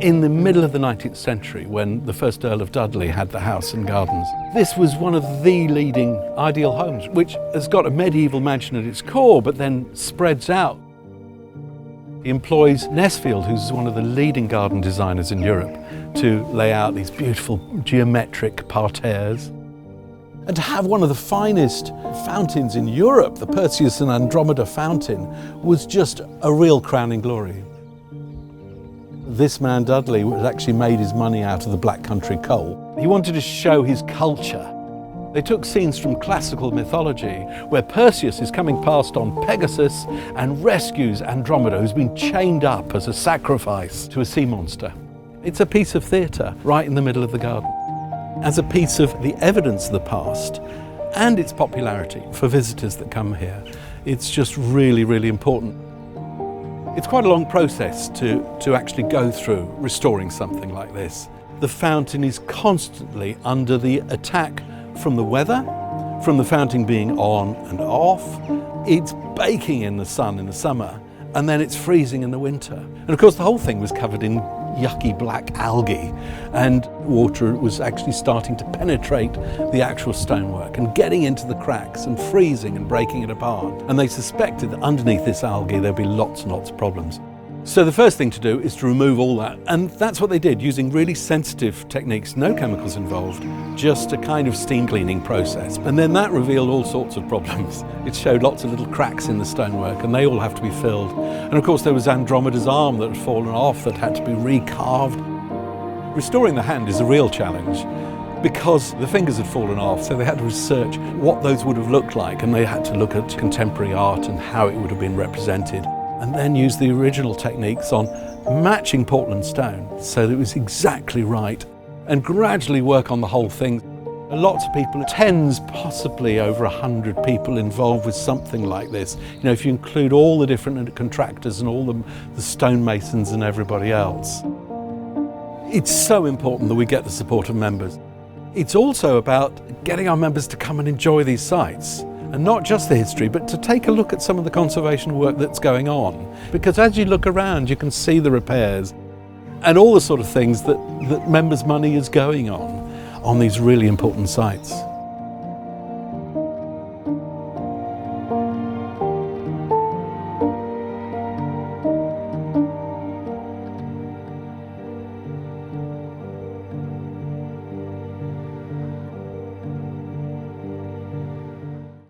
in the middle of the 19th century, when the first Earl of Dudley had the house and gardens. This was one of the leading ideal homes, which has got a medieval mansion at its core, but then spreads out. He employs Nesfield, who's one of the leading garden designers in Europe, to lay out these beautiful geometric parterres. And to have one of the finest fountains in Europe, the Perseus and Andromeda fountain, was just a real crowning glory. This man, Dudley, had actually made his money out of the Black Country coal. He wanted to show his culture. They took scenes from classical mythology, where Perseus is coming past on Pegasus and rescues Andromeda, who's been chained up as a sacrifice to a sea monster. It's a piece of theatre right in the middle of the garden, as a piece of the evidence of the past and its popularity for visitors that come here. It's just really, really important. It's quite a long process to actually go through restoring something like this. The fountain is constantly under the attack from the weather, from the fountain being on and off. It's baking in the sun in the summer, and then it's freezing in the winter. And of course the whole thing was covered in yucky black algae, and water was actually starting to penetrate the actual stonework and getting into the cracks and freezing and breaking it apart. And they suspected that underneath this algae there'd be lots and lots of problems. So the first thing to do is to remove all that, and that's what they did, using really sensitive techniques, no chemicals involved, just a kind of steam cleaning process. And then that revealed all sorts of problems. It showed lots of little cracks in the stonework, and they all have to be filled. And of course there was Andromeda's arm that had fallen off, that had to be recarved. Restoring the hand is a real challenge, because the fingers had fallen off, so they had to research what those would have looked like, and they had to look at contemporary art and how it would have been represented, and then use the original techniques on matching Portland stone so that it was exactly right, and gradually work on the whole thing. Lots of people, tens, possibly over 100 people involved with something like this. You know, if you include all the different contractors and all the stonemasons and everybody else. It's so important that we get the support of members. It's also about getting our members to come and enjoy these sites. And not just the history, but to take a look at some of the conservation work that's going on. Because as you look around, you can see the repairs and all the sort of things that members' money is going on these really important sites.